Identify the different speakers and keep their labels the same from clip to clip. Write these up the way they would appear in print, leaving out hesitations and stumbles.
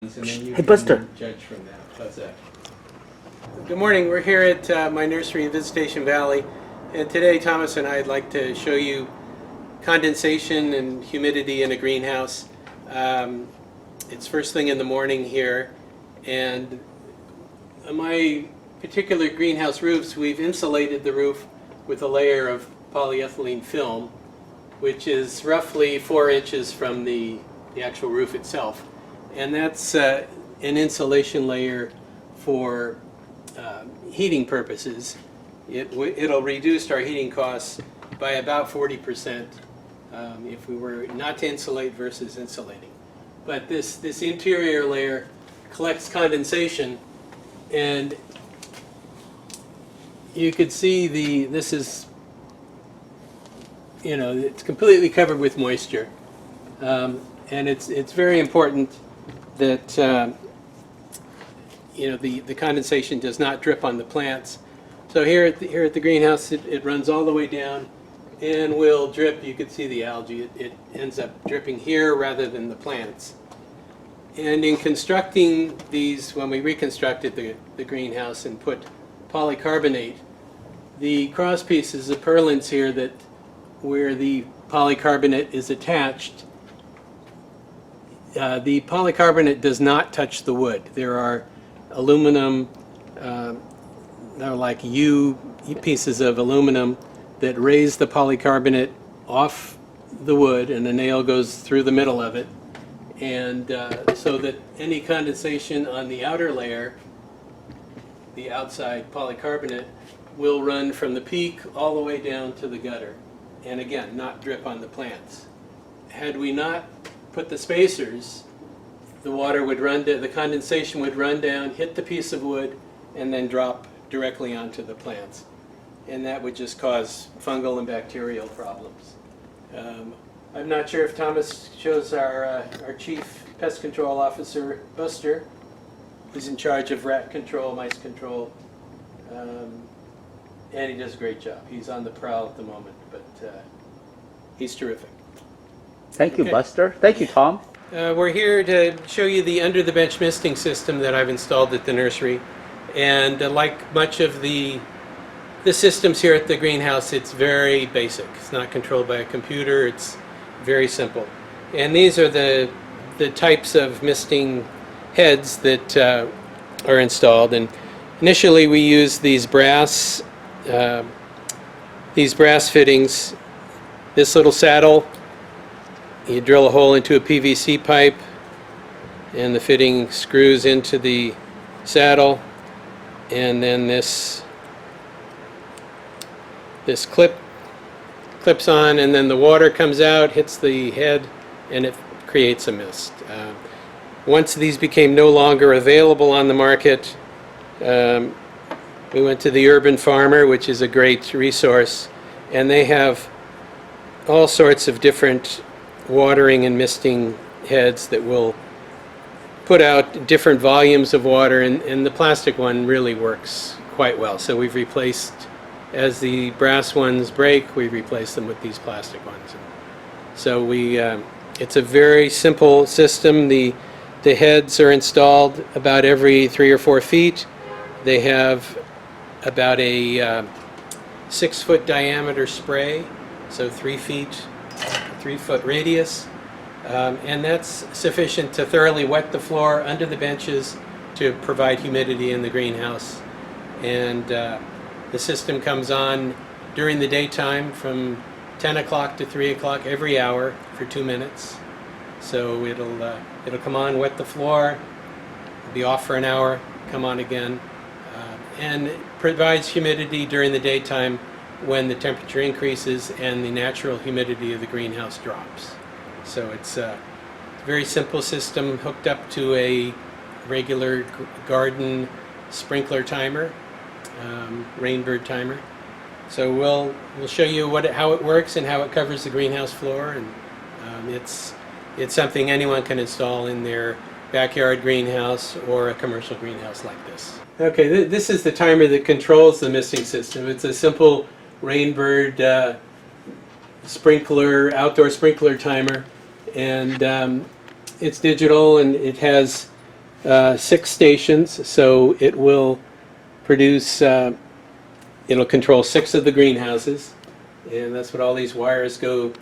Speaker 1: And then you
Speaker 2: Hey, Buster.
Speaker 1: can judge from that. How's that? Good morning. We're here at my nursery in Visitation Valley, and today Thomas and I'd like to show you condensation and humidity in a greenhouse. It's first thing in the morning here, and on my particular greenhouse roofs, we've insulated the roof with a layer of polyethylene film, which is roughly 4 inches from the actual roof itself. And that's an insulation layer for heating purposes. It'll reduce our heating costs by about 40% if we were not to insulate versus insulating. But this interior layer collects condensation, and you could see this is, it's completely covered with moisture. And it's very important that the condensation does not drip on the plants. So here at the greenhouse, it runs all the way down and will drip. You can see the algae. It ends up dripping here rather than the plants. And in constructing these, when we reconstructed the greenhouse and put polycarbonate, the cross pieces, the purlins here, that where the polycarbonate is attached, the polycarbonate does not touch the wood. There are aluminum, they're like U pieces of aluminum that raise the polycarbonate off the wood, and the nail goes through the middle of it, and so that any condensation on the outer layer, the outside polycarbonate, will run from the peak all the way down to the gutter, and again, not drip on the plants. Had we not put the spacers, the water would run down, the condensation would run down, hit the piece of wood, and then drop directly onto the plants. And that would just cause fungal and bacterial problems. I'm not sure if Thomas shows our chief pest control officer, Buster, who's in charge of rat control, mice control, and he does a great job. He's on the prowl at the moment, but he's terrific.
Speaker 2: Thank you, Buster. Thank you, Tom.
Speaker 1: We're here to show you the under-the-bench misting system that I've installed at the nursery. And like much of the systems here at the greenhouse, it's very basic. It's not controlled by a computer. It's very simple. And these are the types of misting heads that are installed. And initially we used these brass fittings. This little saddle, you drill a hole into a PVC pipe, and the fitting screws into the saddle, and then this clips on, and then the water comes out, hits the head, and it creates a mist. Once these became no longer available on the market, we went to the Urban Farmer, which is a great resource, and they have all sorts of different watering and misting heads that will put out different volumes of water, and the plastic one really works quite well. So we've replaced, as the brass ones break, we replace them with these plastic ones. So it's a very simple system. The heads are installed about every 3 or 4 feet. They have about a 6-foot diameter spray, so 3 feet, 3-foot radius, and that's sufficient to thoroughly wet the floor under the benches to provide humidity in the greenhouse. And the system comes on during the daytime from 10 o'clock to 3 o'clock every hour for 2 minutes. So it'll come on, wet the floor, be off for an hour, come on again, and it provides humidity during the daytime when the temperature increases and the natural humidity of the greenhouse drops. So it's a very simple system hooked up to a regular garden sprinkler timer, rainbird timer. So we'll show you how it works and how it covers the greenhouse floor, and it's something anyone can install in their backyard greenhouse or a commercial greenhouse like this. Okay, this is the timer that controls the misting system. It's a simple rainbird outdoor sprinkler timer, and it's digital, and it has 6 stations, so it will produce, it'll control 6 of the greenhouses, and that's what all these wires go,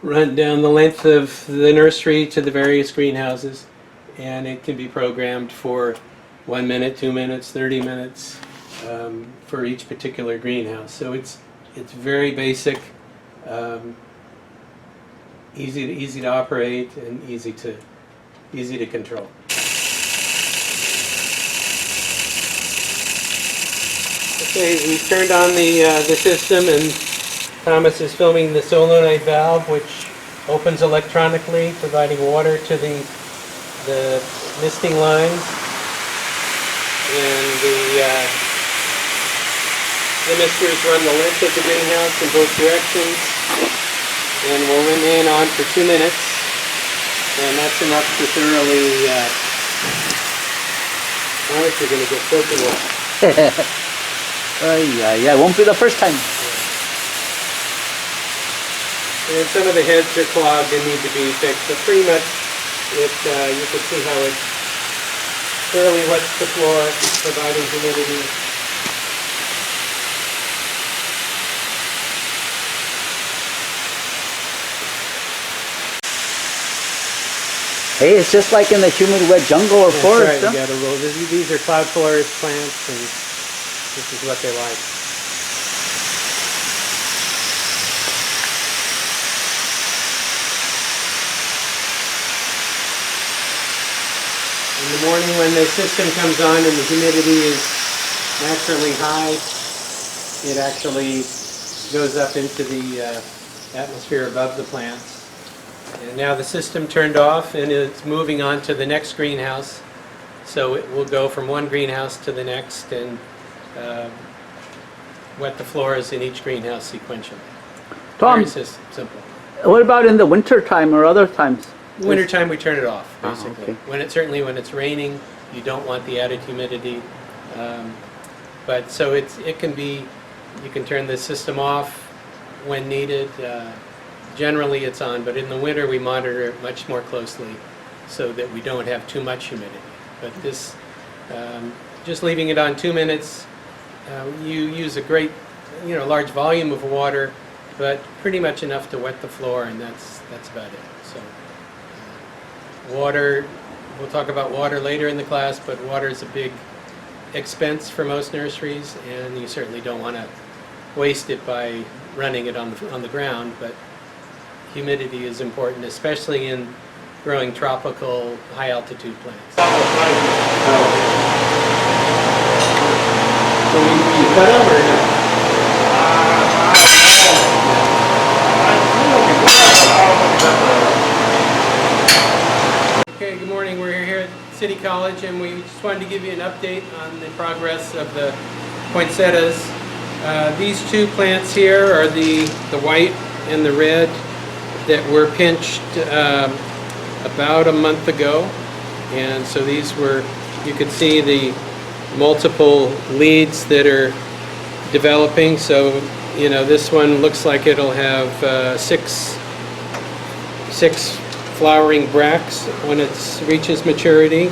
Speaker 1: run down the length of the nursery to the various greenhouses, and it can be programmed for 1 minute, 2 minutes, 30 minutes for each particular greenhouse. So it's very basic, easy to operate, and easy to control. Okay, we've turned on the system, and Thomas is filming the solenoid valve, which opens electronically, providing water to the misting lines. And the misters run the length of the greenhouse in both directions, and will remain on for 2 minutes. And that's enough to thoroughly. Thomas, you're going to get soaking wet.
Speaker 2: Yeah, won't be the first time.
Speaker 1: And some of the heads are clogged and need to be fixed, but pretty much you can see how it thoroughly wets the floor, providing humidity.
Speaker 2: Hey, it's just like in the humid, wet jungle or forest.
Speaker 1: That's right, you gotta roll. These are cloud forest plants, and this is what they like. In the morning when the system comes on and the humidity is naturally high, it actually goes up into the atmosphere above the plants. And now the system turned off, and it's moving on to the next greenhouse. So it will go from one greenhouse to the next and wet the floors in each greenhouse sequentially.
Speaker 2: Tom,
Speaker 1: Very simple.
Speaker 2: what about in the winter time or other times?
Speaker 1: Wintertime we turn it off, basically.
Speaker 2: Okay.
Speaker 1: Certainly when it's raining, you don't want the added humidity. But so it can be, you can turn the system off when needed. Generally it's on, but in the winter we monitor it much more closely so that we don't have too much humidity. But this, just leaving it on 2 minutes, you use a great, large volume of water, but pretty much enough to wet the floor, and that's about it. So. Water, we'll talk about water later in the class, but water is a big expense for most nurseries, and you certainly don't want to waste it by running it on the ground, but humidity is important, especially in growing tropical, high-altitude plants. So you cut them or no? Okay, good morning. We're here at City College, and we just wanted to give you an update on the progress of the poinsettias. These 2 plants here are the white and the red that were pinched about a month ago. And so these were, you can see the multiple leads that are developing. So, this one looks like it'll have 6 flowering bracts when it reaches maturity.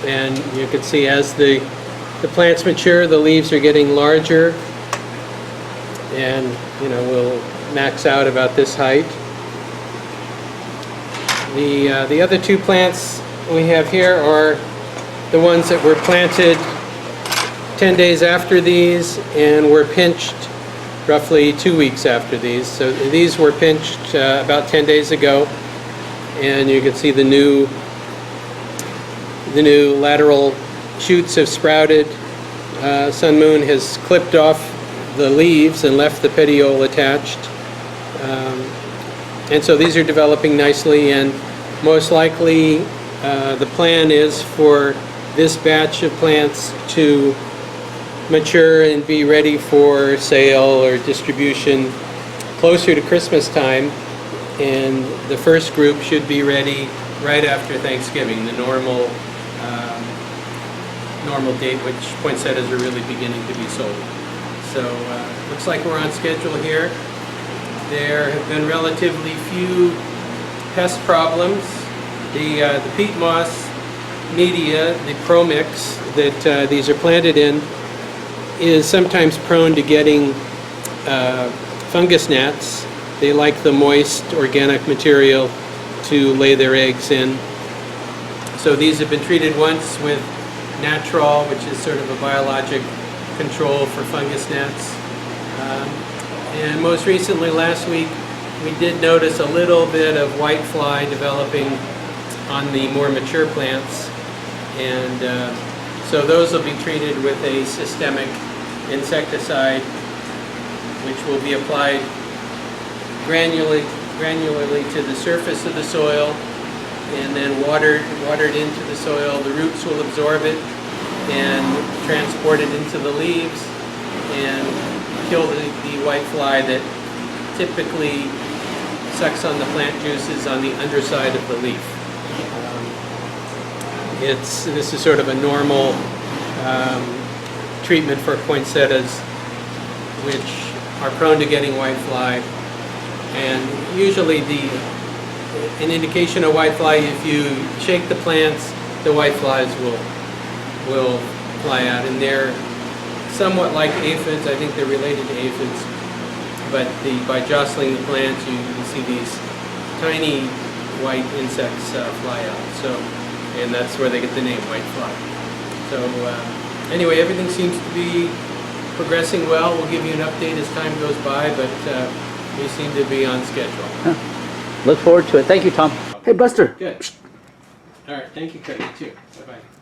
Speaker 1: And you can see as the plants mature, the leaves are getting larger, and will max out about this height. The other 2 plants we have here are the ones that were planted 10 days after these and were pinched roughly 2 weeks after these. So these were pinched about 10 days ago, and you can see the new lateral shoots have sprouted. Sun Moon has clipped off the leaves and left the petiole attached. And so these are developing nicely, and most likely the plan is for this batch of plants to mature and be ready for sale or distribution closer to Christmas time, and the first group should be ready right after Thanksgiving, the normal date which poinsettias are really beginning to be sold. So looks like we're on schedule here. There have been relatively few pest problems The peat moss media, the pro-mix that these are planted in, is sometimes prone to getting fungus gnats. They like the moist organic material to lay their eggs in. So these have been treated once with Natrol, which is sort of a biologic control for fungus gnats. And most recently, last week, we did notice a little bit of whitefly developing on the more mature plants. And so those will be treated with a systemic insecticide, which will be applied granularly to the surface of the soil, and then watered into the soil. The roots will absorb it and transport it into the leaves and kill the whitefly that typically sucks on the plant juices on the underside of the leaf. This is sort of a normal treatment for poinsettias, which are prone to getting whitefly. And usually an indication of whitefly, if you shake the plants, the whiteflies will fly out. And they're somewhat like aphids. I think they're related to aphids. But by jostling the plants, you see these tiny white insects fly out. And that's where they get the name whitefly. So anyway, everything seems to be progressing well. We'll give you an update as time goes by, but we seem to be on schedule.
Speaker 2: Look forward to it. Thank you, Tom. Hey, Buster.
Speaker 1: Good. All right. Thank you, Craig. You too. Bye-bye.